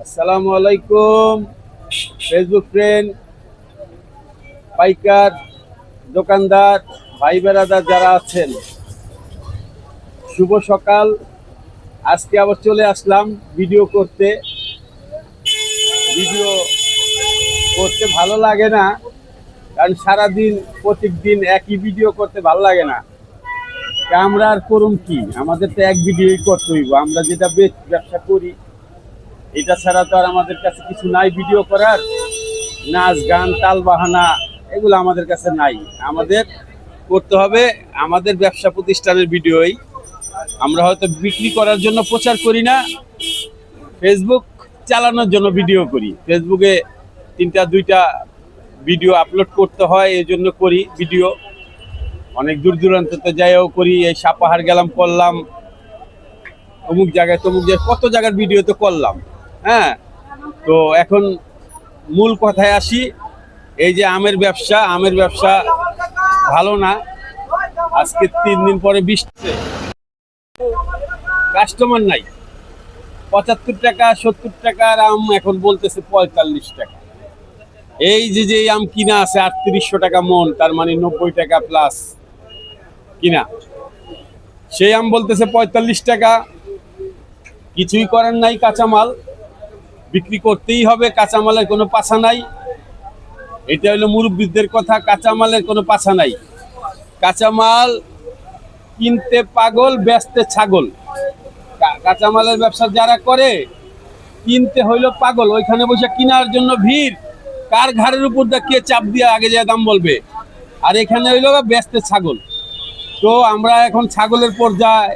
আসসালামু আলাইকুম Facebook friend, পাইকার, দোকানদার, ভাই বেড়াদার যারা আছেন, শুভ সকাল। আজকে আবার চলে আসলাম ভিডিও করতে। ভিডিও করতে ভালো লাগে না, কারণ সারাদিন প্রত্যেকদিন একই ভিডিও করতে ভালো লাগে না। আমরা আর করুম কি, আমাদের তো এক ভিডিওই করতে হইব। আমরা যেটা ব্যবসা করি, এটা ছাড়া তো আর আমাদের কাছে কিছু নাই ভিডিও করার। নাচ গান তাল বাহানা এগুলো আমাদের কাছে নাই। আমাদের করতে হবে আমাদের ব্যবসা প্রতিষ্ঠানের ভিডিওই। আমরা হয়তো বিক্রি করার জন্য প্রচার করি না, ফেসবুক চালানোর জন্য ভিডিও করি। ফেসবুকে 3-2টা ভিডিও আপলোড করতে হয়, এই জন্য করি ভিডিও। অনেক দূর দূরান্ততে যাইও করি। এই সাপাহার গেলাম, করলাম অমুক জায়গায় তমুক জায়গায়, কত জায়গার ভিডিও তো করলাম। হ্যাঁ, তো এখন মূল কথায় আসি। এই যে আমের ব্যবসা ভালো না। আজকে 3 দিন পরে বৃষ্টি, কাস্টমার নাই। 75 টাকা 70 টাকার আম এখন বলতেছে 45 টাকা। এই যে আম কিনা আছে 3800 টাকা মন, তার মানে 90 টাকা প্লাস কিনা। সেই আম বলতেছে 45 টাকা। কিছুই করার নাই, কাঁচামাল বিক্রি করতেই হবে। কাঁচামালের কোনো পাছা নাই। এটা হলো মুরব্বীদের কথা, কাঁচামালের কোনো পাছা নাই। কাঁচামাল কিনতে পাগল, বেচতে ছাগল। কাঁচামালের ব্যবসা যারা করে, কিনতে হইলো পাগল, ওইখানে বসে কেনার জন্য ভিড়। কার ঘাড়ের উপর কে চাপ দিয়ে আগে যায় দাম বলবে, আর এখানে হইলো বেচতে ছাগল। তো আমরা এখন ছাগলের পর্যায়ে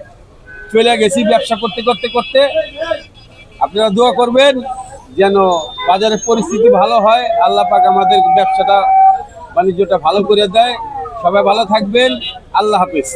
চলে গেছি ব্যবসা করতে করতে করতে। আপনারা দোয়া করবেন যেন বাজারের পরিস্থিতি ভালো হয়, আল্লাহ পাক আমাদের ব্যবসাটা বাণিজ্যটা ভালো করে দেয়। সবাই ভালো থাকবেন, আল্লাহ হাফেজ।